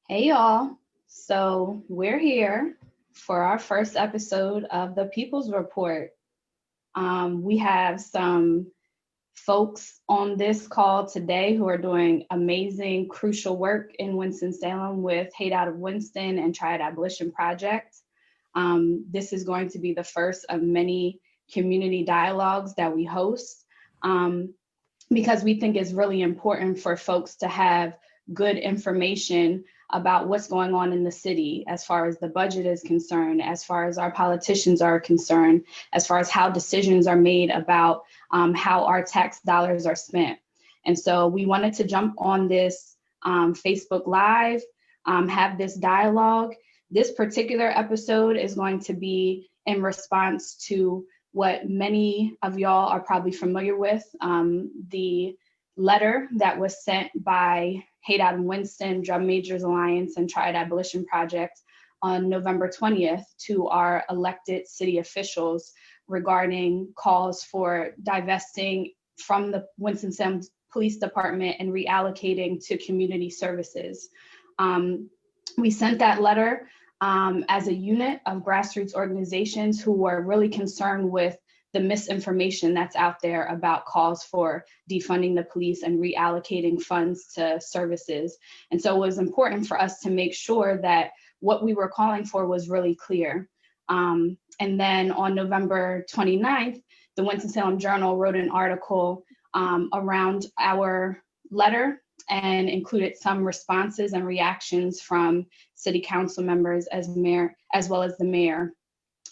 Hey y'all. So we're here for our first episode of the People's Report. We have some folks on this call today who are doing amazing, crucial work in Winston-Salem with Hate Out of Winston and Triad Abolition Project. This is going to be the first of many community dialogues that we host because we think it's really important for folks to have good information about what's going on in the city as far as the budget is concerned, as far as our politicians are concerned, as far as how decisions are made about how our tax dollars are spent. And so we wanted to jump on this Facebook Live, have this dialogue. This particular episode is going to be in response to what many of y'all are probably familiar with, the letter that was sent by Hate Out of Winston, Drum Majors Alliance, and Triad Abolition Project on November 20th to our elected city officials regarding calls for divesting from the Winston-Salem Police Department and reallocating to community services. We sent that letter as a unit of grassroots organizations who were really concerned with the misinformation that's out there about calls for defunding the police and reallocating funds to services. And so it was important for us to make sure that what we were calling for was really clear. And then on November 29th, the Winston-Salem Journal wrote an article around our letter and included some responses and reactions from city council members as well as the mayor.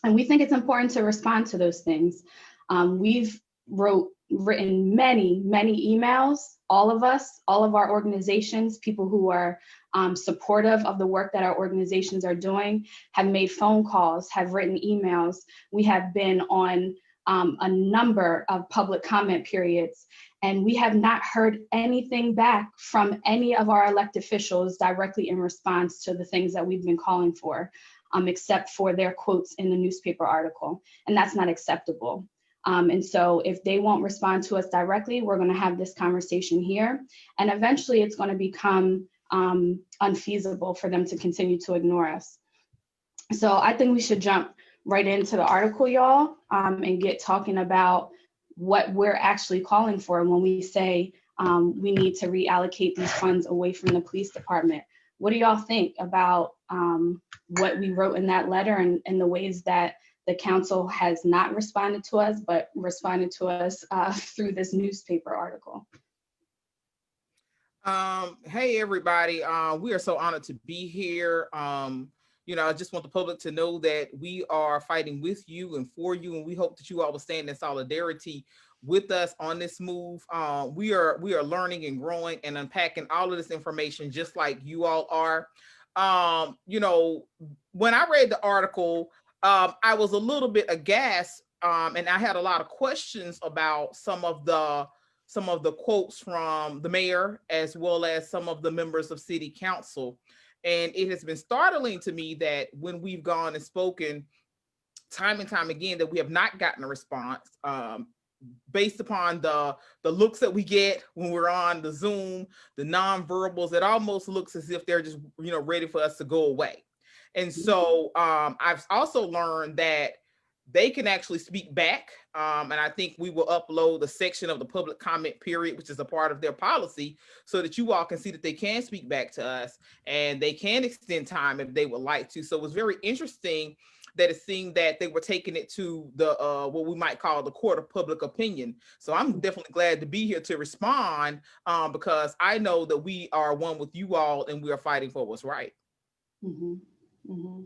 And we think it's important to respond to those things. We've written many emails, all of us, all of our organizations, people who are supportive of the work that our organizations are doing, have made phone calls, have written emails. We have been on a number of public comment periods, and we have not heard anything back from any of our elected officials directly in response to the things that we've been calling for. Except for their quotes in the newspaper article. And that's not acceptable. And so if they won't respond to us directly, we're gonna have this conversation here. And eventually it's gonna become unfeasible for them to continue to ignore us. So I think we should jump right into the article, y'all, and get talking about what we're actually calling for when we say we need to reallocate these funds away from the police department. What do y'all think about what we wrote in that letter and the ways that the council has not responded to us, but responded to us through this newspaper article? Hey everybody, we are so honored to be here. I just want the public to know that we are fighting with you and for you, and we hope that you all will stand in solidarity with us on this move. We are learning and growing and unpacking all of this information just like you all are. When I read the article, I was a little bit aghast, and I had a lot of questions about some of the quotes from the mayor as well as some of the members of city council. And it has been startling to me that when we've gone and spoken time and time again, that we have not gotten a response. Based upon the looks that we get when we're on the Zoom, the nonverbals, it almost looks as if they're just, ready for us to go away. And so I've also learned that they can actually speak back. And I think we will upload the section of the public comment period, which is a part of their policy, so that you all can see that they can speak back to us and they can extend time if they would like to. So it was very interesting that it seemed that they were taking it to the what we might call the court of public opinion. So I'm definitely glad to be here to respond because I know that we are one with you all and we are fighting for what's right. Mm-hmm. Mm-hmm.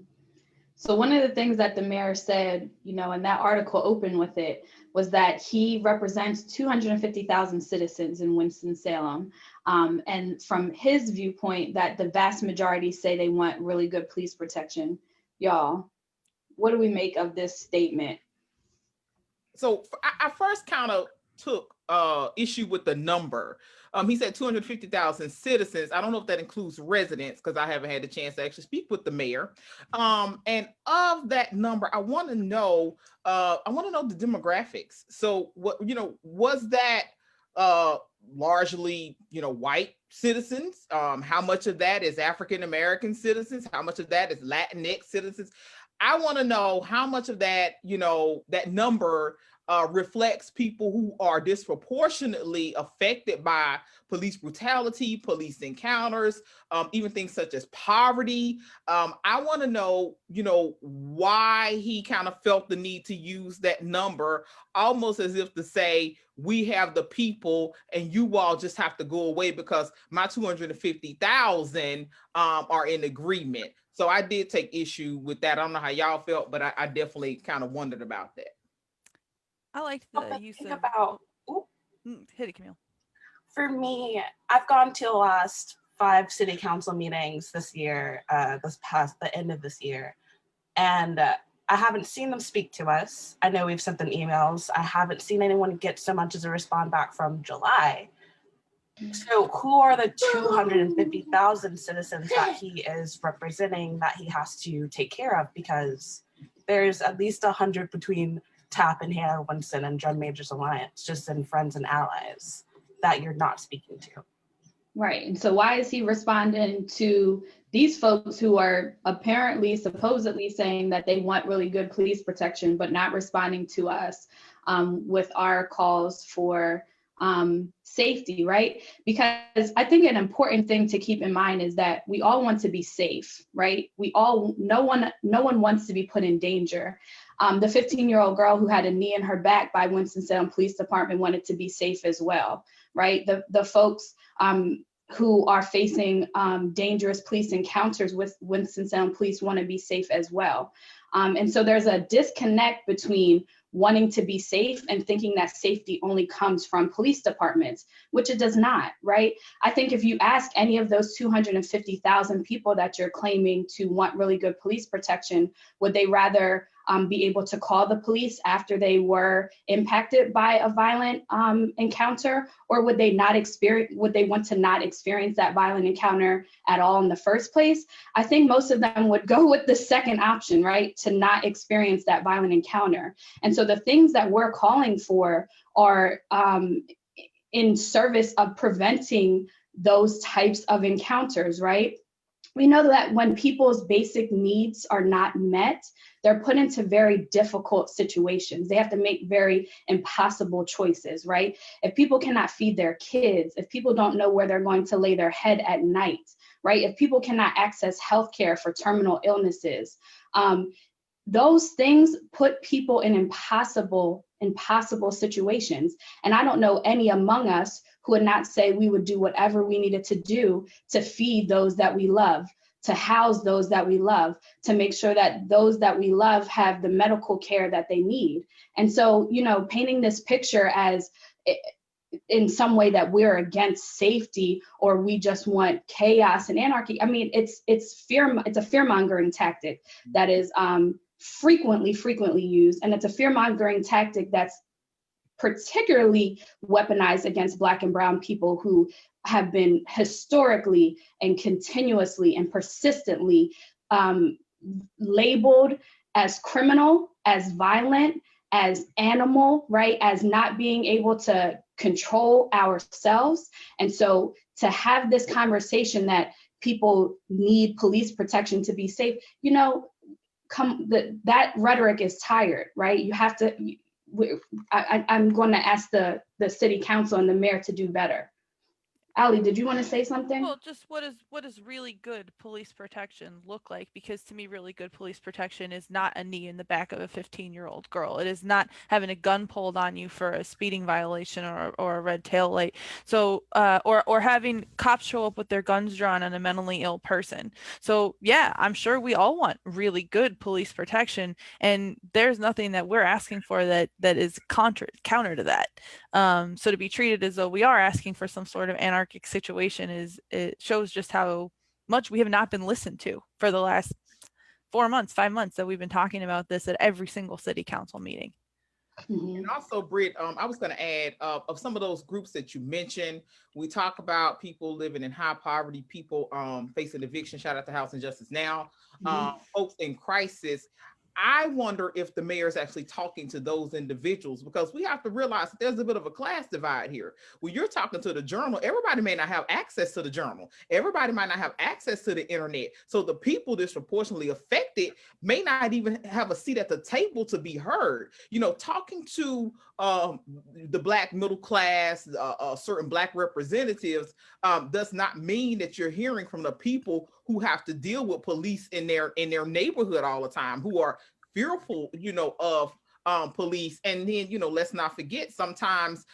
So one of the things that the mayor said, and that article opened with it, was that he represents 250,000 citizens in Winston-Salem. And from his viewpoint, that the vast majority say they want really good police protection. Y'all, what do we make of this statement? So I first kind of took issue with the number. He said 250,000 citizens. I don't know if that includes residents because I haven't had the chance to actually speak with the mayor. And of that number, I want to know the demographics. So what, was that largely, white citizens? How much of that is African American citizens? How much of that is Latinx citizens? I want to know how much of that, that number reflects people who are disproportionately affected by police brutality, police encounters, even things such as poverty. I want to know, why he kind of felt the need to use that number, almost as if to say, we have the people and you all just have to go away because my 250,000 are in agreement. So I did take issue with that. I don't know how y'all felt, but I definitely kind of wondered about that. I liked the use of about hit it, Camille. For me, I've gone to the last 5 city council meetings this year, the end of this year, and I haven't seen them speak to us. I know we've sent them emails. I haven't seen anyone get so much as a respond back from July. So who are the 250,000 citizens that he is representing that he has to take care of? Because there's at least 100 between TAP and Hannah Winston and John Majors Alliance, just in friends and allies that you're not speaking to. Right. And so why is he responding to these folks who are apparently, supposedly saying that they want really good police protection, but not responding to us with our calls for safety, right? Because I think an important thing to keep in mind is that we all want to be safe, right? No one wants to be put in danger. The 15-year-old girl who had a knee in her back by Winston-Salem Police Department wanted to be safe as well, right? The folks who are facing dangerous police encounters with Winston-Salem police want to be safe as well. And so there's a disconnect between wanting to be safe and thinking that safety only comes from police departments, which it does not, right? I think if you ask any of those 250,000 people that you're claiming to want really good police protection, would they rather be able to call the police after they were impacted by a violent encounter, or would they want to not experience that violent encounter at all in the first place? I think most of them would go with the second option, right? To not experience that violent encounter. And so the things that we're calling for are in service of preventing those types of encounters, right? We know that when people's basic needs are not met, they're put into very difficult situations. They have to make very impossible choices, right? If people cannot feed their kids, if people don't know where they're going to lay their head at night, right? If people cannot access healthcare for terminal illnesses, those things put people in impossible situations. And I don't know any among us who would not say we would do whatever we needed to do to feed those that we love, to house those that we love, to make sure that those that we love have the medical care that they need. And so, painting this picture as in some way that we're against safety or we just want chaos and anarchy, I mean, it's a fear-mongering tactic that is frequently used, and it's a fear-mongering tactic that's particularly weaponized against Black and Brown people who have been historically and continuously and persistently labeled as criminal, as violent, as animal, right? As not being able to control ourselves. And so to have this conversation that people need police protection to be safe, that rhetoric is tired, right? You have to, I'm going to ask the city council and the mayor to do better. Ali, did you want to say something? Well, just what does really good police protection look like? Because to me, really good police protection is not a knee in the back of a 15-year-old girl. It is not having a gun pulled on you for a speeding violation or a red tail light. So, or having cops show up with their guns drawn on a mentally ill person. So yeah, I'm sure we all want really good police protection, and there's nothing that we're asking for that is counter to that. So to be treated as though we are asking for some sort of anarchic situation it shows just how much we have not been listened to for the last 5 months that we've been talking about this at every single city council meeting. And also, Britt, I was going to add of some of those groups that you mentioned. We talk about people living in high poverty, people facing eviction. Shout out to House and Justice Now, folks in crisis. I wonder if the mayor is actually talking to those individuals, because we have to realize that there's a bit of a class divide here. When you're talking to the journal, everybody may not have access to the journal. Everybody might not have access to the internet. So the people disproportionately affected may not even have a seat at the table to be heard. You know, talking to the Black middle class, certain Black representatives, does not mean that you're hearing from the people who have to deal with police in their neighborhood all the time, who are fearful, you know, of police. And then, you know, let's not forget, sometimes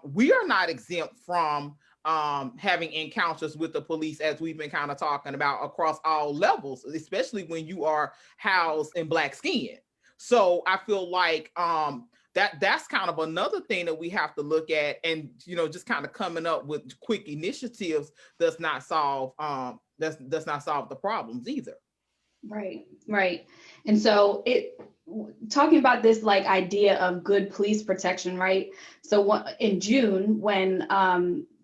we are not exempt from having encounters with the police, as we've been kind of talking about, across all levels, especially when you are housed in Black skin. So I feel like that's kind of another thing that we have to look at. And, you know, just kind of coming up with quick initiatives does not solve does not solve the problems either. Right. And so talking about this like idea of good police protection, right? So in June, when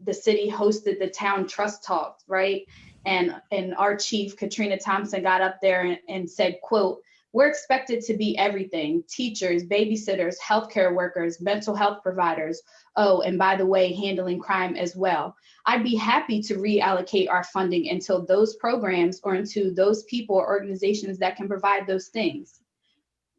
the city hosted the town trust talks, right? And our chief, Katrina Thompson, got up there and said, quote, "We're expected to be everything: teachers, babysitters, healthcare workers, mental health providers. Oh, and by the way, handling crime as well. I'd be happy to reallocate our funding into those programs or into those people or organizations that can provide those things."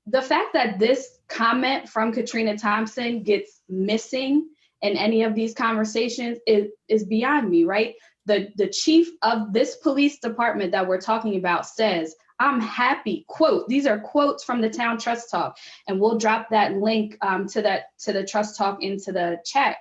The fact that this comment from Katrina Thompson gets missing in any of these conversations is beyond me, right? The chief of this police department that we're talking about says, "I'm happy," quote, these are quotes from the town trust talk, and we'll drop that link to the trust talk into the chat.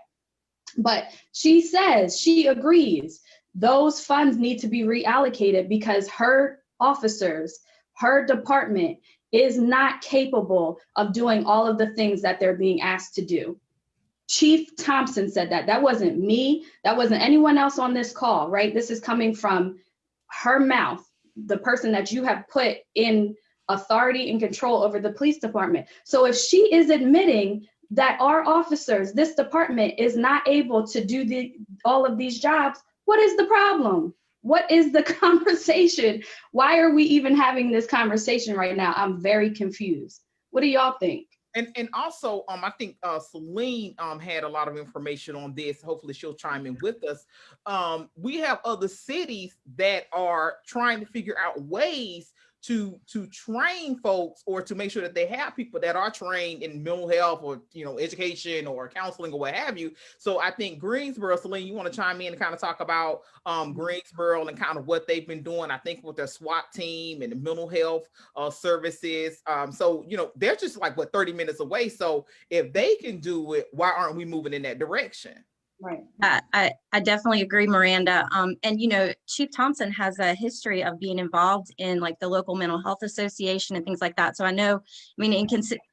But she says she agrees those funds need to be reallocated because her officers, her department is not capable of doing all of the things that they're being asked to do. Chief Thompson said that. That wasn't me. That wasn't anyone else on this call, right? This is coming from her mouth, the person that you have put in authority and control over the police department. So if she is admitting that our officers, this department, is not able to do all of these jobs, what is the problem? What is the conversation? Why are we even having this conversation right now? I'm very confused. What do y'all think? And also, I think Celine had a lot of information on this. Hopefully she'll chime in with us. We have other cities that are trying to figure out ways to train folks, or to make sure that they have people that are trained in mental health, or, you know, education or counseling or what have you. So I think Greensboro, Celine, you want to chime in and kind of talk about Greensboro and kind of what they've been doing, I think, with their SWAT team and the mental health services. So, you know, they're just like, 30 minutes away. So if they can do it, why aren't we moving in that direction? Right. I definitely agree, Miranda. And, you know, Chief Thompson has a history of being involved in like the local mental health association and things like that. So I know, I mean,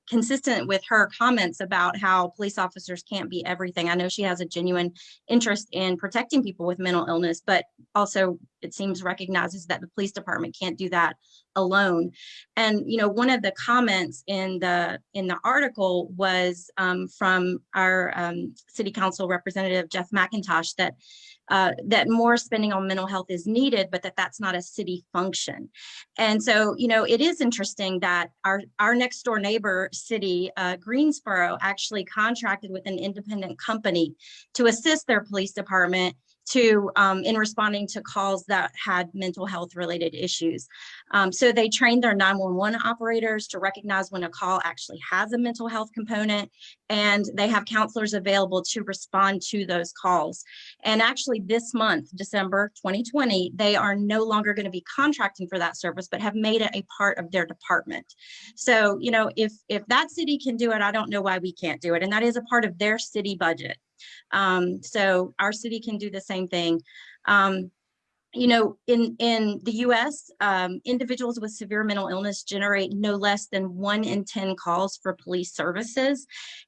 consistent with her comments about how police officers can't be everything, I know she has a genuine interest in protecting people with mental illness, but also it seems recognizes that the police department can't do that alone. And, you know, one of the comments in the article was from our city council representative, Jeff McIntosh, that more spending on mental health is needed, but that's not a city function. And so, you know, it is interesting that our next door neighbor city, Greensboro, actually contracted with an independent company to assist their police department in responding to calls that had mental health related issues. So they trained their 911 operators to recognize when a call actually has a mental health component, and they have counselors available to respond to those calls. And actually this month, December 2020, they are no longer going to be contracting for that service, but have made it a part of their department. So, you know, if that city can do it, I don't know why we can't do it. And that is a part of their city budget. So our city can do the same thing. You know, in the US, individuals with severe mental illness generate no less than 1 in 10 calls for police services.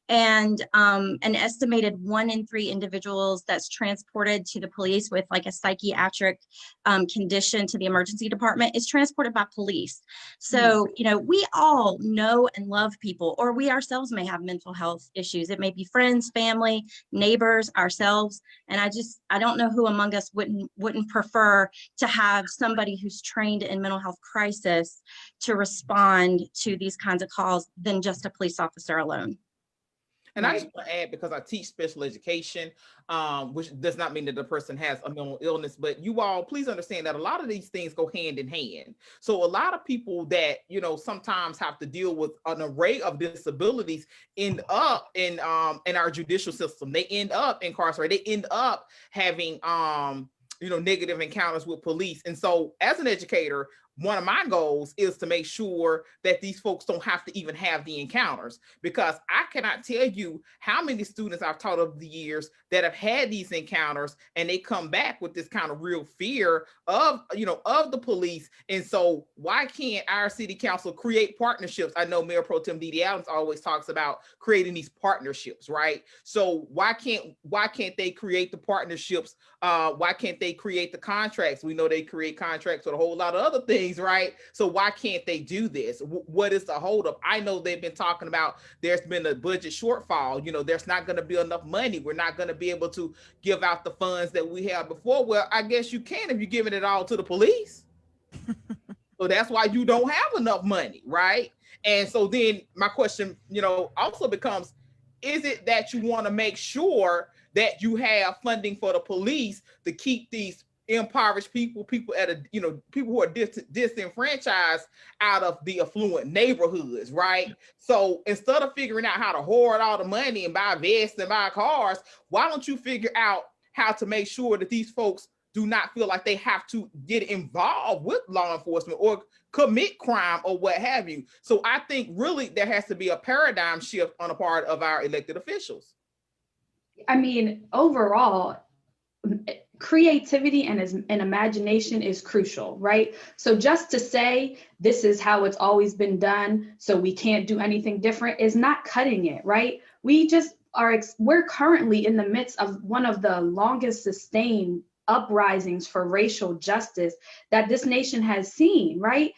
And an estimated 1 in 3 individuals that's transported to the police with like a psychiatric condition to the emergency department is transported by police. So, you know, we all know and love people, or we ourselves may have mental health issues. It may be friends, family, neighbors, ourselves. And I don't know who among us wouldn't prefer to have somebody who's trained in mental health crisis to respond to these kinds of calls than just a police officer alone. And I just want to add, because I teach special education, which does not mean that the person has a mental illness, but you all please understand that a lot of these things go hand in hand. So a lot of people that, you know, sometimes have to deal with an array of disabilities end up in our judicial system. They end up incarcerated. They end up having you know, negative encounters with police. And so as an educator, one of my goals is to make sure that these folks don't have to even have the encounters, because I cannot tell you how many students I've taught over the years that have had these encounters and they come back with this kind of real fear of, you know, of the police. And so why can't our city council create partnerships? I know Mayor Pro Tem Dede Adams always talks about creating these partnerships, right? So why can't they create the partnerships? Why can't they create the contracts? We know they create contracts with a whole lot of other things, right? So why can't they do this? What is the holdup? I know they've been talking about there's been a budget shortfall. You know, there's not going to be enough money. We're not going to be able to give out the funds that we have before. Well, I guess you can if you're giving it all to the police. So that's why you don't have enough money, right? And so then my question, you know, also becomes, is it that you want to make sure that you have funding for the police to keep these impoverished people at a, you know, people who are disenfranchised out of the affluent neighborhoods, right? So instead of figuring out how to hoard all the money and buy vests and buy cars, why don't you figure out how to make sure that these folks do not feel like they have to get involved with law enforcement or commit crime or what have you? So I think really there has to be a paradigm shift on the part of our elected officials. I mean, overall, creativity and imagination is crucial, right? So just to say this is how it's always been done, so we can't do anything different, is not cutting it, right? We're currently in the midst of one of the longest sustained uprisings for racial justice that this nation has seen, right?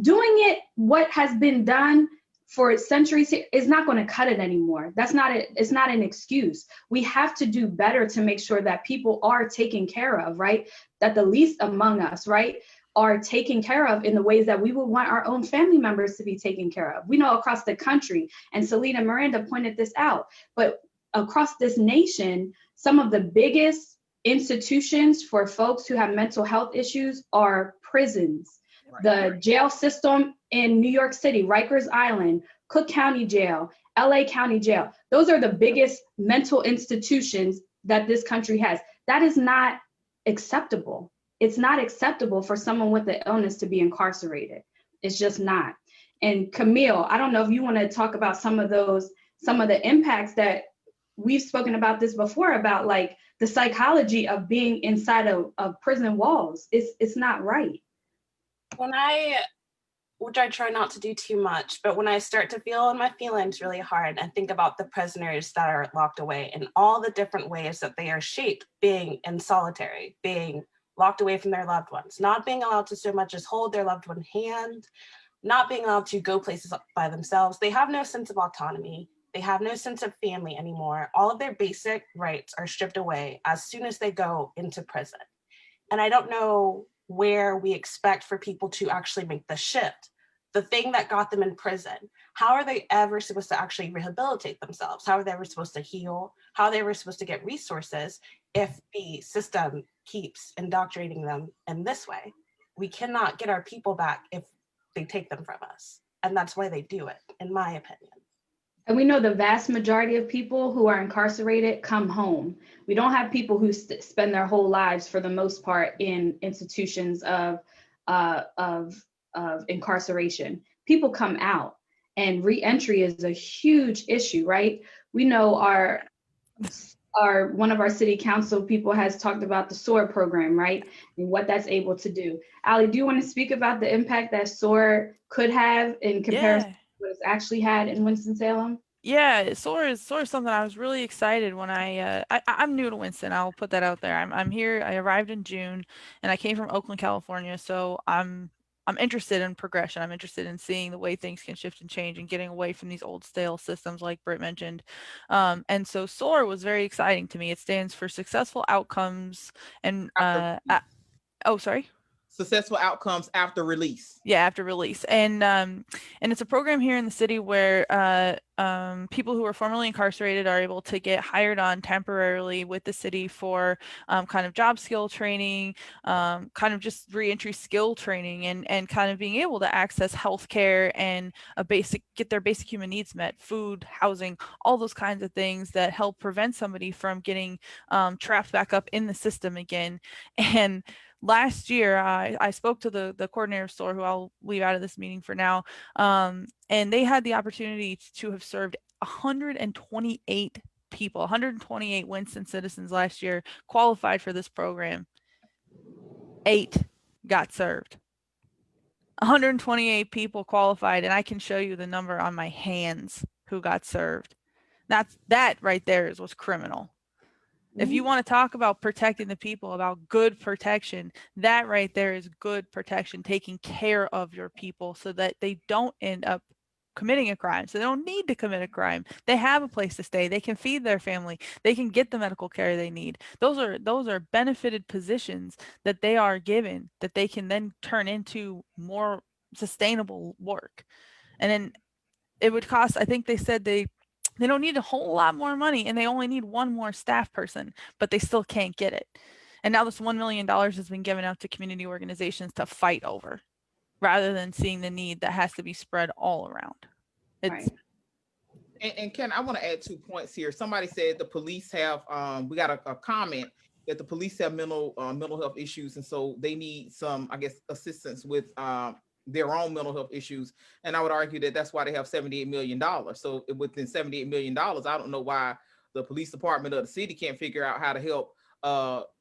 Doing it, what has been done for centuries is not going to cut it anymore. That's not it. It's not an excuse. We have to do better to make sure that people are taken care of, right? That the least among us, right, are taken care of in the ways that we would want our own family members to be taken care of. We know across the country, and Selena Miranda pointed this out, but across this nation, some of the biggest institutions for folks who have mental health issues are prisons. The jail system in New York City, Rikers Island, Cook County Jail, LA County Jail. Those are the biggest mental institutions that this country has. That is not acceptable. It's not acceptable for someone with an illness to be incarcerated. It's just not. And Camille, I don't know if you want to talk about some of the impacts that we've spoken about this before, about like the psychology of being inside of prison walls. It's not right. Which I try not to do too much, but when I start to feel in my feelings really hard and think about the prisoners that are locked away and all the different ways that they are shaped, being in solitary, being locked away from their loved ones, not being allowed to so much as hold their loved one's hand, not being allowed to go places by themselves. They have no sense of autonomy. They have no sense of family anymore. All of their basic rights are stripped away as soon as they go into prison. And I don't know where we expect for people to actually make the shift. The thing that got them in prison, how are they ever supposed to actually rehabilitate themselves? How are they ever supposed to heal? How are they ever supposed to get resources if the system keeps indoctrinating them in this way? We cannot get our people back if they take them from us. And that's why they do it, in my opinion. And we know the vast majority of people who are incarcerated come home. We don't have people who spend their whole lives, for the most part, in institutions of incarceration. People come out, and re-entry is a huge issue, right? We know one of our city council people has talked about the SOAR program, right? And what that's able to do. Ali, do you want to speak about the impact that SOAR could have in comparison to what it's actually had in Winston-Salem? Yeah, SOAR is something I was really excited when I'm new to Winston. I'll put that out there. I'm here. I arrived in June, and I came from Oakland, California. So I'm interested in progression. I'm interested in seeing the way things can shift and change, and getting away from these old stale systems like Britt mentioned. And so SOAR was very exciting to me. It stands for Successful Outcomes and After oh, sorry. successful outcomes after release. Yeah, after release. And it's a program here in the city where people who are formerly incarcerated are able to get hired on temporarily with the city for kind of job skill training, kind of just reentry skill training, and kind of being able to access healthcare and get their basic human needs met, food, housing, all those kinds of things that help prevent somebody from getting trapped back up in the system again. And last year, I spoke to the coordinator of SOAR, who I'll leave out of this meeting for now, and they had the opportunity to have served 128 people, 128 Winston citizens last year qualified for this program. 8 got served. 128 people qualified, and I can show you the number on my hands who got served. That right there is what's criminal. If you want to talk about protecting the people, about good protection, that right there is good protection, taking care of your people so that they don't end up committing a crime. So they don't need to commit a crime. They have a place to stay. They can feed their family. They can get the medical care they need. Those are benefited positions that they are given, that they can then turn into more sustainable work. And then it would cost, I think they said they don't need a whole lot more money, and they only need one more staff person, but they still can't get it. And now this $1 million has been given out to community organizations to fight over, rather than seeing the need that has to be spread all around. Right. And Ken, I want to add 2 points here. Somebody said the police have, we got a comment that the police have mental health issues, and so they need some, I guess, assistance with their own mental health issues. And I would argue that that's why they have $78 million. So within $78 million, I don't know why the police department of the city can't figure out how to help.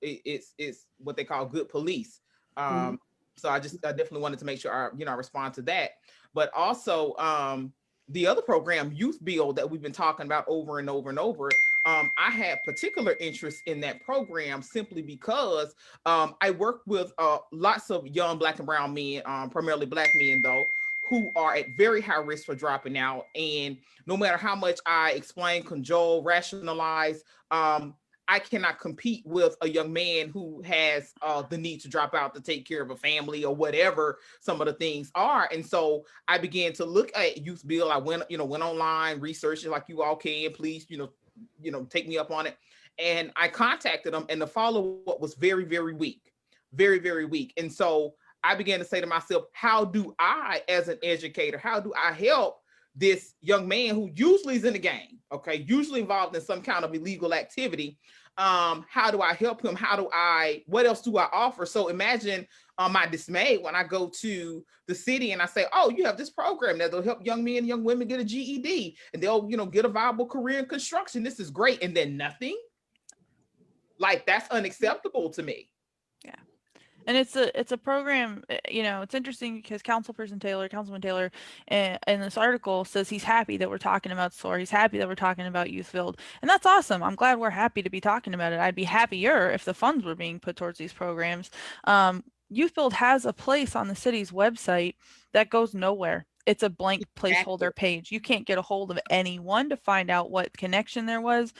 It's what they call good police. So I definitely wanted to make sure I respond to that. But also the other program, Youth Build, that we've been talking about over and over and over. I had particular interest in that program simply because I work with lots of young Black and brown men, primarily Black men though, who are at very high risk for dropping out. And no matter how much I explain, cajole, rationalize, I cannot compete with a young man who has the need to drop out to take care of a family or whatever some of the things are. And so I began to look at Youth Build. I went online, researched it like you all can. Please, take me up on it. And I contacted them, and the follow-up was very, very weak, very, very weak. And so I began to say to myself, how do I, as an educator, how do I help this young man who usually is in the game, okay, usually involved in some kind of illegal activity? How do I help him? What else do I offer? So imagine my dismay when I go to the city and I say, oh, you have this program that will help young men and young women get a GED, and they'll, get a viable career in construction. This is great. And then nothing. Like, that's unacceptable to me. Yeah. And it's a program, it's interesting because Councilman Taylor, in this article says he's happy that we're talking about SOAR. He's happy that we're talking about Youth Build. And that's awesome. I'm glad we're happy to be talking about it. I'd be happier if the funds were being put towards these programs. Youth Build has a place on the city's website that goes nowhere. It's a blank placeholder page. You can't get a hold of anyone to find out what connection there was.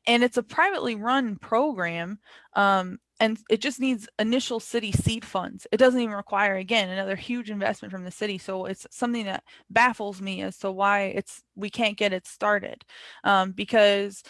And it's a privately run program. And it just needs initial city seed funds. It doesn't even require, again, another huge investment from the city. So it's something that baffles me as to why we can't get it started, because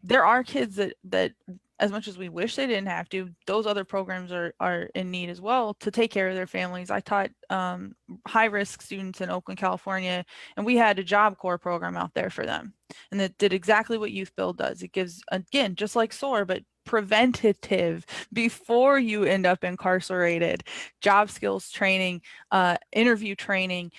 there are kids that as much as we wish they didn't have to, those other programs are in need as well to take care of their families. I taught high risk students in Oakland, California, and we had a Job Corps program out there for them. And it did exactly what Youth Build does. It gives, again, just like SOAR, but preventative before you end up incarcerated, job skills training, interview training,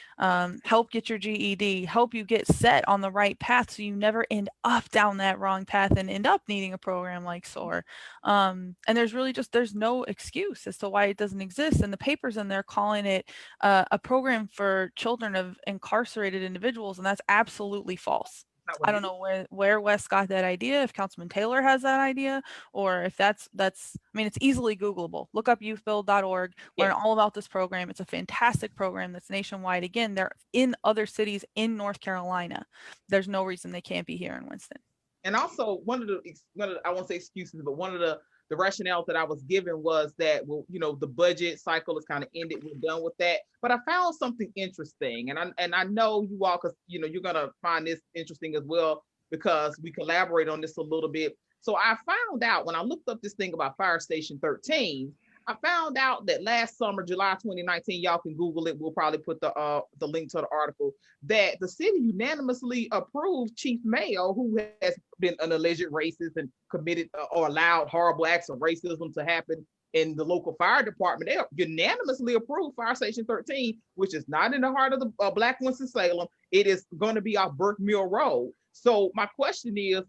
help get your GED, help you get set on the right path so you never end up down that wrong path and end up needing a program like SOAR. And there's no excuse as to why it doesn't exist. And the papers in there calling it a program for children of incarcerated individuals, and that's absolutely false. I don't know where Wes got that idea, if Councilman Taylor has that idea, or if that's, I mean, it's easily Googleable. Look up youthbuild.org, learn all about this program. It's a fantastic program that's nationwide. Again, they're in other cities in North Carolina. There's no reason they can't be here in Winston. And also one of the I won't say excuses, but one of the rationales that I was given was that, well, you know, the budget cycle is kind of ended. We're done with that. But I found something interesting, and I know you all, because you know you're gonna find this interesting as well because we collaborate on this a little bit. So I found out when I looked up this thing about Fire Station 13. I found out that last summer, July 2019, y'all can Google it. We'll probably put the link to the article, that the city unanimously approved Chief Mayo, who has been an alleged racist and committed or allowed horrible acts of racism to happen in the local fire department. They unanimously approved Fire Station 13, which is not in the heart of the Black Winston-Salem. It is going to be off Burke Mill Road. So my question is,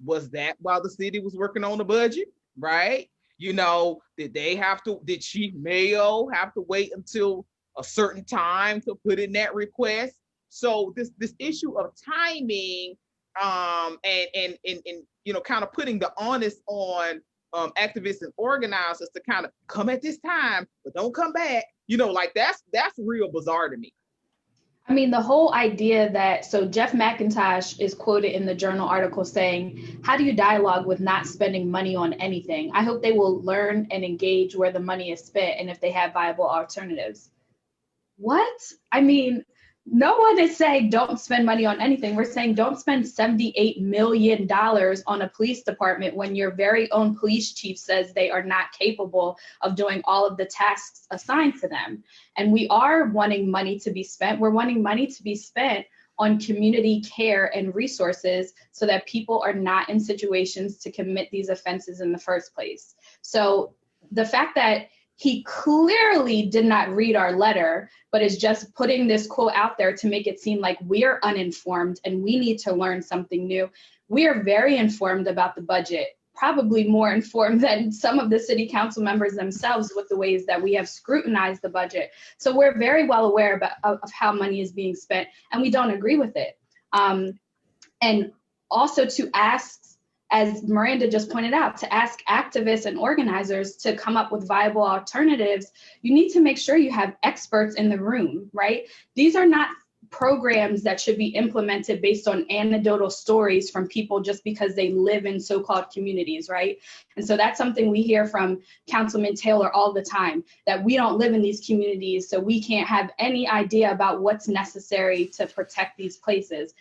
was that while the city was working on the budget, right? You know, did Chief Mayo have to wait until a certain time to put in that request? So this issue of timing, and you know, kind of putting the onus on activists and organizers to kind of come at this time, but don't come back. You know, like that's real bizarre to me. I mean, the whole idea that, so Jeff McIntosh is quoted in the Journal article saying, how do you dialogue with not spending money on anything? I hope they will learn and engage where the money is spent and if they have viable alternatives. What? I mean, no one is saying don't spend money on anything. We're saying don't spend $78 million on a police department when your very own police chief says they are not capable of doing all of the tasks assigned to them. And we are wanting money to be spent. We're wanting money to be spent on community care and resources so that people are not in situations to commit these offenses in the first place. So the fact that he clearly did not read our letter, but is just putting this quote out there to make it seem like we're uninformed and we need to learn something new. We are very informed about the budget, probably more informed than some of the city council members themselves with the ways that we have scrutinized the budget. So we're very well aware of how money is being spent, and we don't agree with it. And also to ask, as Miranda just pointed out, to ask activists and organizers to come up with viable alternatives, you need to make sure you have experts in the room, right? These are not programs that should be implemented based on anecdotal stories from people just because they live in so-called communities, right? And so that's something we hear from Councilman Taylor all the time, that we don't live in these communities, so we can't have any idea about what's necessary to protect these places.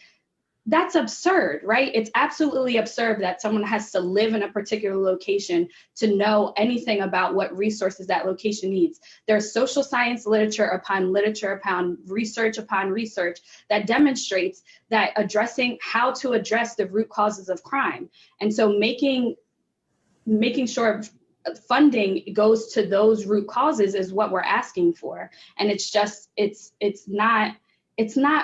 That's absurd, right? It's absolutely absurd that someone has to live in a particular location to know anything about what resources that location needs. There's social science literature upon research that demonstrates that addressing how to address the root causes of crime. And so making sure funding goes to those root causes is what we're asking for. And it's just, it's not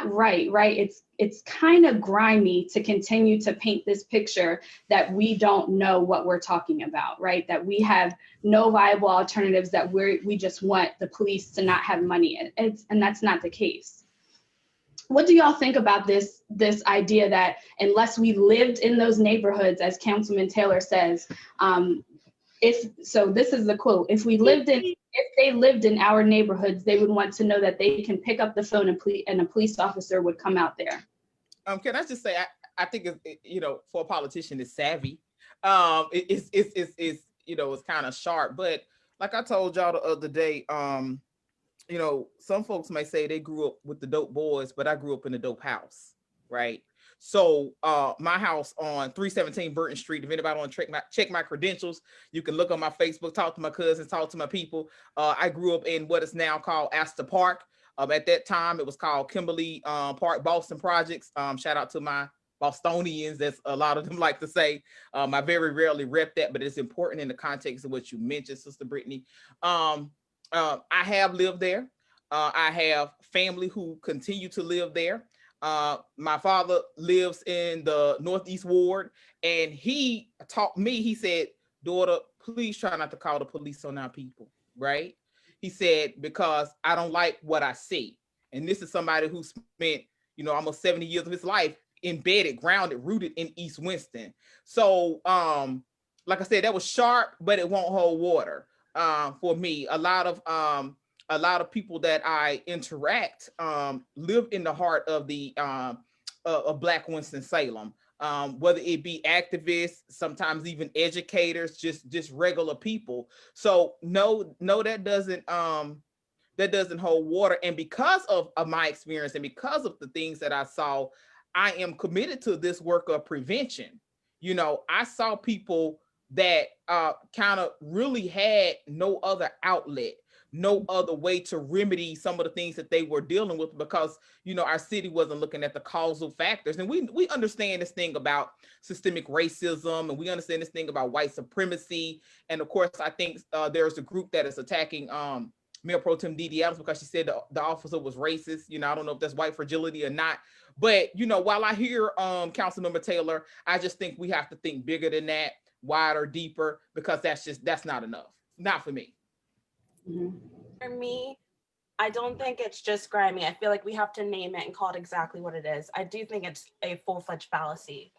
right? It's kind of grimy to continue to paint this picture that we don't know what we're talking about, right? That we have no viable alternatives, that we just want the police to not have money. And that's not the case. What do y'all think about this idea that unless we lived in those neighborhoods, as Councilman Taylor says, this is the quote, if they lived in our neighborhoods, they would want to know that they can pick up the phone and a police officer would come out there. Can I just say, I think for a politician, it's savvy. It's kind of sharp, but like I told y'all the other day, some folks may say they grew up with the dope boys, but I grew up in a dope house, right? So my house on 317 Burton Street, if anybody want to check my credentials, you can look on my Facebook, talk to my cousins, talk to my people. I grew up in what is now called Astor Park. At that time, it was called Kimberly Park Boston Projects. Shout out to my Bostonians, as a lot of them like to say. I very rarely rep that, but it's important in the context of what you mentioned, Sister Brittany. I have lived there. I have family who continue to live there. My father lives in the Northeast Ward, and he taught me, he said, daughter, please try not to call the police on our people, right? He said, because I don't like what I see. And this is somebody who spent, almost 70 years of his life embedded, grounded, rooted in East Winston. So like I said, that was sharp, but it won't hold water for me. A lot of people that I interact live in the heart of the of Black Winston-Salem. Whether it be activists, sometimes even educators, just regular people. So no, that doesn't hold water. And because of my experience and because of the things that I saw, I am committed to this work of prevention. You know, I saw people that kind of really had no other outlet, no other way to remedy some of the things that they were dealing with, because, you know, our city wasn't looking at the causal factors. And we understand this thing about systemic racism, and we understand this thing about white supremacy. And of course, I think there's a group that is attacking Mayor Pro Tem Dee Adams because she said the officer was racist. You know, I don't know if that's white fragility or not. But, you know, while I hear Councilmember Taylor, I just think we have to think bigger than that, wider, deeper, because that's not enough. Not for me. Mm-hmm. For me, I don't think it's just grimy. I feel like we have to name it and call it exactly what it is. I do think it's a full-fledged fallacy.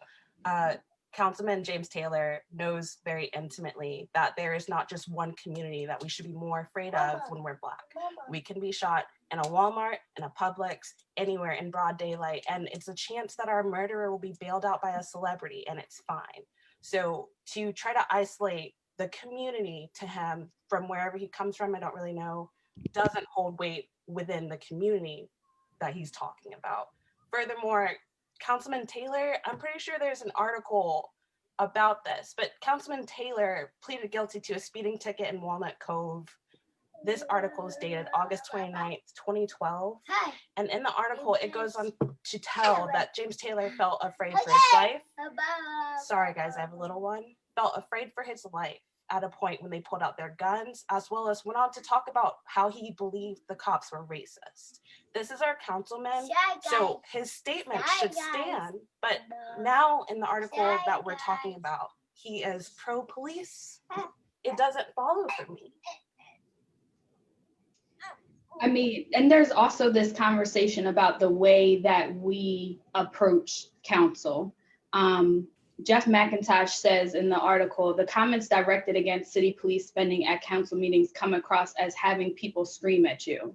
Councilman James Taylor knows very intimately that there is not just one community that we should be more afraid of when we're Black. We can be shot in a Walmart, in a Publix, anywhere in broad daylight, and it's a chance that our murderer will be bailed out by a celebrity, and it's fine. So to try to isolate the community to him from wherever he comes from, I don't really know, doesn't hold weight within the community that he's talking about. Furthermore, Councilman Taylor, I'm pretty sure there's an article about this, but Councilman Taylor pleaded guilty to a speeding ticket in Walnut Cove. This article is dated August 29th, 2012. And in the article, it goes on to tell that James Taylor felt afraid for his life. Sorry, guys, I have a little one. Felt afraid for his life at a point when they pulled out their guns, as well as went on to talk about how he believed the cops were racist. This is our councilman, so his statement should stand, but now in the article that we're talking about, he is pro-police. It doesn't follow for me. I mean, and there's also this conversation about the way that we approach council. Jeff McIntosh says in the article, the comments directed against city police spending at council meetings come across as having people scream at you.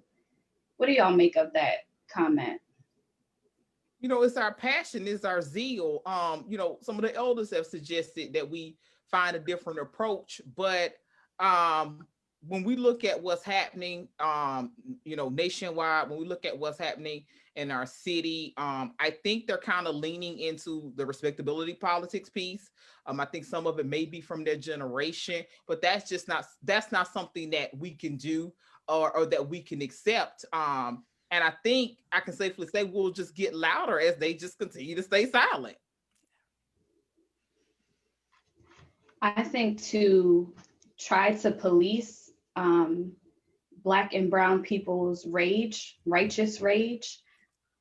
What do y'all make of that comment? You know, it's our passion, it's our zeal. You know, some of the elders have suggested that we find a different approach, but when we look at what's happening, you know, nationwide, when we look at what's happening in our city, I think they're kind of leaning into the respectability politics piece. I think some of it may be from their generation, but that's not something that we can do or that we can accept. And I think I can safely say we'll just get louder as they just continue to stay silent. I think to try to police Black and brown people's rage, righteous rage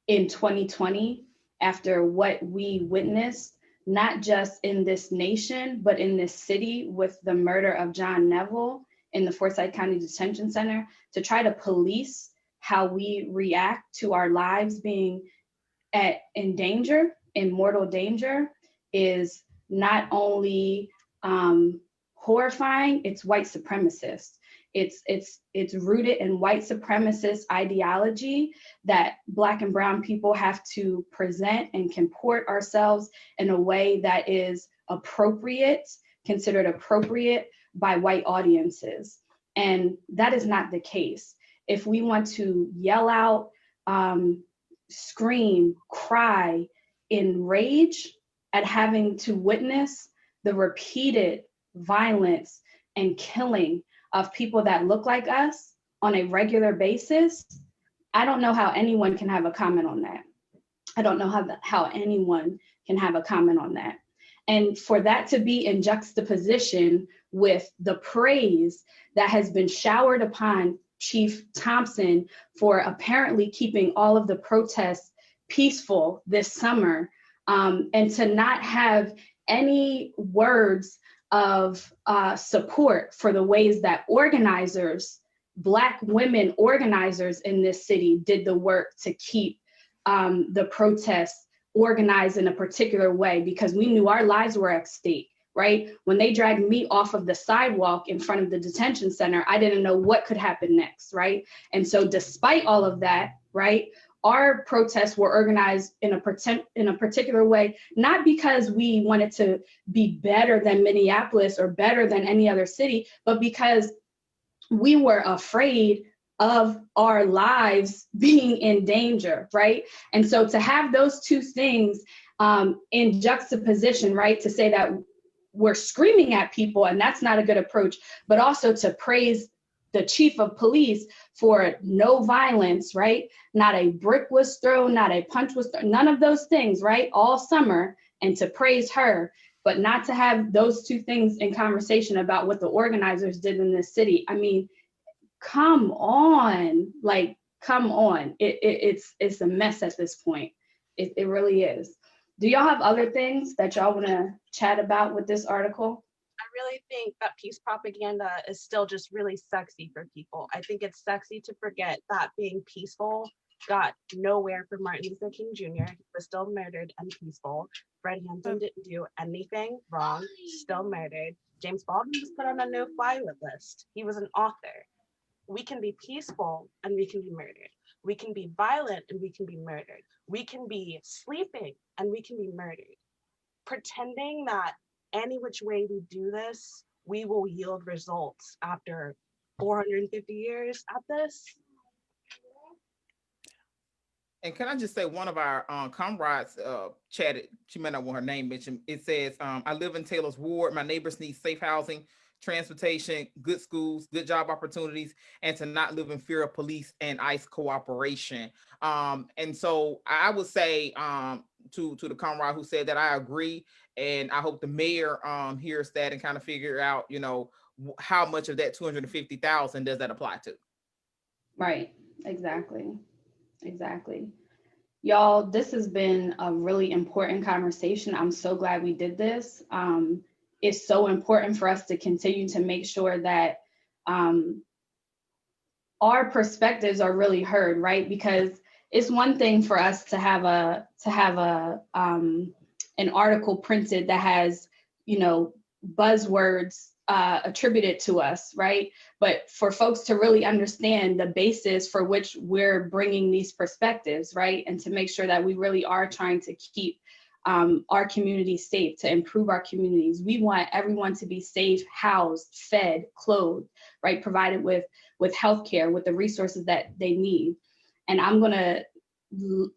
in 2020, after what we witnessed, not just in this nation, but in this city with the murder of John Neville in the Forsyth County Detention Center, to try to police how we react to our lives being in danger, in mortal danger, is not only horrifying, it's white supremacist. It's rooted in white supremacist ideology that Black and brown people have to present and comport ourselves in a way that is appropriate, considered appropriate by white audiences. And that is not the case. If we want to yell out, scream, cry in rage at having to witness the repeated violence and killing of people that look like us on a regular basis, I don't know how anyone can have a comment on that. I don't know how anyone can have a comment on that. And for that to be in juxtaposition with the praise that has been showered upon Chief Thompson for apparently keeping all of the protests peaceful this summer, and to not have any words of support for the ways that organizers, Black women organizers in this city did the work to keep the protests organize in a particular way because we knew our lives were at stake, right? When they dragged me off of the sidewalk in front of the detention center, I didn't know what could happen next, right? And so despite all of that, right, our protests were organized in a particular way, not because we wanted to be better than Minneapolis or better than any other city, but because we were afraid of our lives being in danger, right? And so to have those two things in juxtaposition, right, to say that we're screaming at people and that's not a good approach, but also to praise the chief of police for no violence, right? Not a brick was thrown, not a punch was thrown, none of those things, right? All summer, and to praise her, but not to have those two things in conversation about what the organizers did in this city. I mean, come on, like, come on. It's a mess at this point. It really is. Do y'all have other things that y'all want to chat about with this article? I really think that peace propaganda is still just really sexy for people. I think it's sexy to forget that being peaceful got nowhere for Martin Luther King Jr. He was still murdered and peaceful. Fred Hampton didn't do anything wrong, still murdered. James Baldwin was put on a no-fly list. He was an author. We can be peaceful and we can be murdered. We can be violent and we can be murdered. We can be sleeping and we can be murdered. Pretending that any which way we do this, we will yield results after 450 years at this. And can I just say, one of our comrades chatted, she may not want her name mentioned. It says, I live in Taylor's Ward. My neighbors need safe housing, transportation, good schools, good job opportunities, and to not live in fear of police and ICE cooperation. And so I would say to the comrade who said that, I agree. And I hope the mayor hears that and kind of figure out, you know, how much of that 250,000 does that apply to? Right. Exactly. Y'all, this has been a really important conversation. I'm so glad we did this. It's so important for us to continue to make sure that our perspectives are really heard, right? Because it's one thing for us to have an article printed that has, you know, buzzwords attributed to us, right? But for folks to really understand the basis for which we're bringing these perspectives, right? And to make sure that we really are trying to keep our communities safe, to improve our communities. We want everyone to be safe, housed, fed, clothed, right? Provided with healthcare, with the resources that they need. And I'm gonna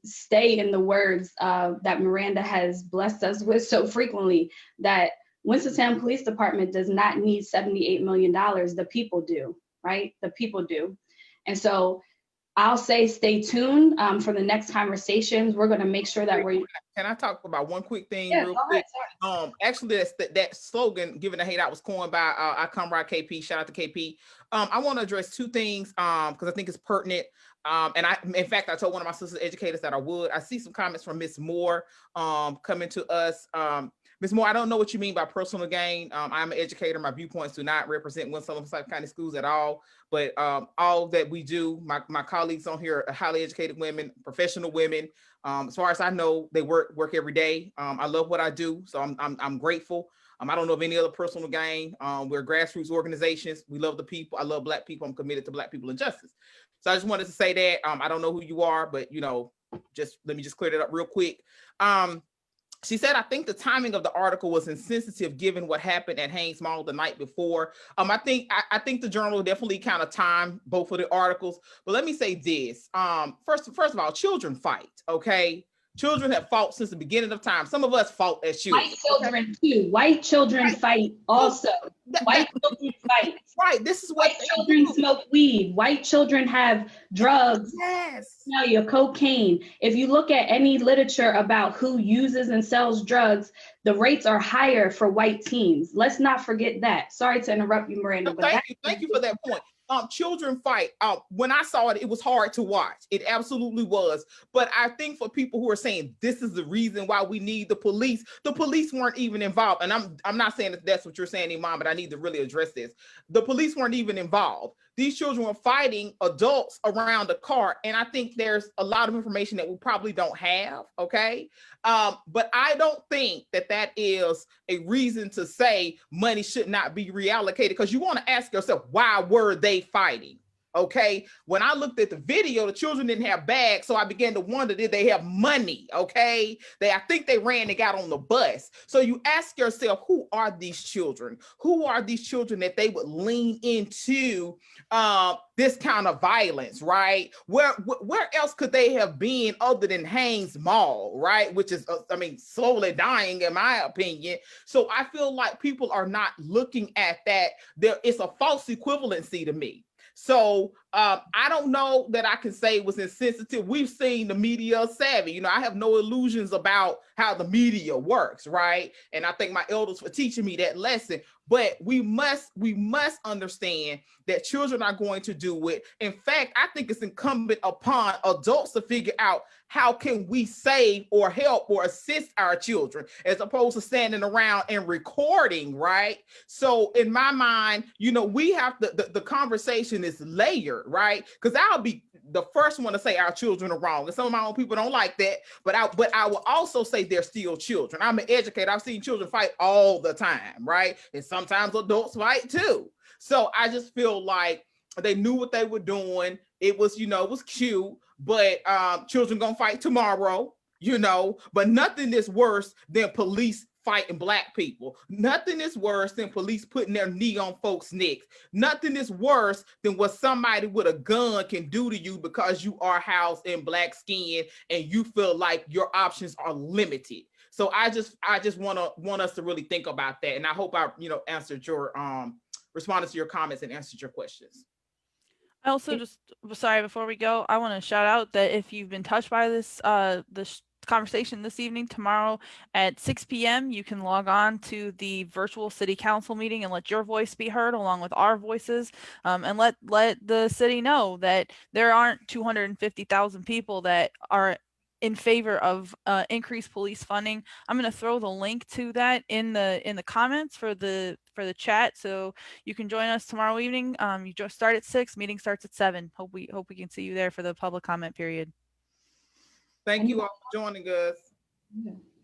stay in the words that Miranda has blessed us with so frequently, that Winston-Salem Police Department does not need $78 million. The people do, right? The people do. And so I'll say stay tuned for the next conversations. We're going to make sure that we're. Can I talk about one quick thing real quick? Actually, that slogan, "Giving a Hate Out," was coined by our comrade KP. Shout out to KP. I want to address two things because I think it's pertinent. And in fact, I told one of my sister educators that I would. I see some comments from Miss Moore coming to us. Ms. Moore, I don't know what you mean by personal gain. I'm an educator. My viewpoints do not represent Winston-Salem County Schools at all. But all that we do, my colleagues on here are highly educated women, professional women. As far as I know, they work every day. I love what I do, so I'm grateful. I don't know of any other personal gain. We're grassroots organizations. We love the people. I love Black people. I'm committed to Black people and justice. So I just wanted to say that. I don't know who you are, but you know, just let me just clear that up real quick. She said, I think the timing of the article was insensitive given what happened at Haynes Mall the night before. I think the journal definitely kind of timed both of the articles. But let me say this. First of all, children fight, okay? Children have fought since the beginning of time. Some of us fought as children. White children too. White children fight also. White children fight. Right. This is what white children smoke weed. White children have drugs. Yes. Now your cocaine. If you look at any literature about who uses and sells drugs, the rates are higher for white teens. Let's not forget that. Sorry to interrupt you, Miranda. No, but thank you for that point. Children fight. When I saw it, it was hard to watch. It absolutely was. But I think for people who are saying this is the reason why we need the police weren't even involved. And I'm not saying that that's what you're saying, Imam, but I need to really address this. The police weren't even involved. these children were fighting adults around the car. And I think there's a lot of information that we probably don't have, okay? But I don't think that that is a reason to say money should not be reallocated, because you want to ask yourself, why were they fighting? Okay, when I looked at the video, the children didn't have bags, so I began to wonder, did they have money? Okay, I think they ran and got on the bus. So you ask yourself, who are these children? Who are these children that they would lean into this kind of violence, right? Where else could they have been other than Haynes Mall, right? Which is, slowly dying, in my opinion. So I feel like people are not looking at that. It's a false equivalency to me. So I don't know that I can say it was insensitive. We've seen the media savvy. I have no illusions about how the media works, right? And I thank my elders for teaching me that lesson. But we must understand that children are going to do it. In fact, I think it's incumbent upon adults to figure out how can we save or help or assist our children, as opposed to standing around and recording, right? So in my mind, we have the conversation is layered, right? Because I'll be the first one to say our children are wrong. And some of my own people don't like that, but I will also say they're still children. I'm an educator. I've seen children fight all the time, right? And sometimes adults fight too. So I just feel like they knew what they were doing. It was, it was cute, but children gonna fight tomorrow, but nothing is worse than police fighting Black people. Nothing is worse than police putting their knee on folks' necks. Nothing is worse than what somebody with a gun can do to you because you are housed in Black skin and you feel like your options are limited. So I just want us to really think about that. And I hope I, answered your responded to your comments and answered your questions. I also sorry, before we go, I want to shout out that if you've been touched by this conversation this evening, tomorrow at 6 p.m. you can log on to the virtual city council meeting and let your voice be heard along with our voices, and let the city know that there aren't 250,000 people that are in favor of increased police funding. I'm going to throw the link to that in the comments for the chat, so you can join us tomorrow evening. You just start at 6, meeting starts at 7. Hope we can see you there for the public comment period. Thank you all for joining us.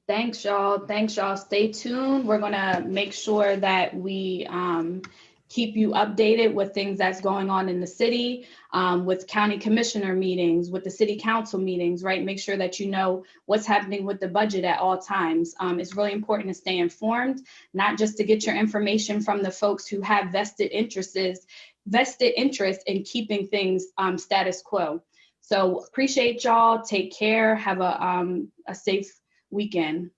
Thanks, y'all. Stay tuned. We're gonna make sure that we keep you updated with things that's going on in the city, with county commissioner meetings, with the city council meetings, right? Make sure that you know what's happening with the budget at all times. It's really important to stay informed, not just to get your information from the folks who have vested interest in keeping things status quo. So appreciate y'all. Take care. Have a safe weekend.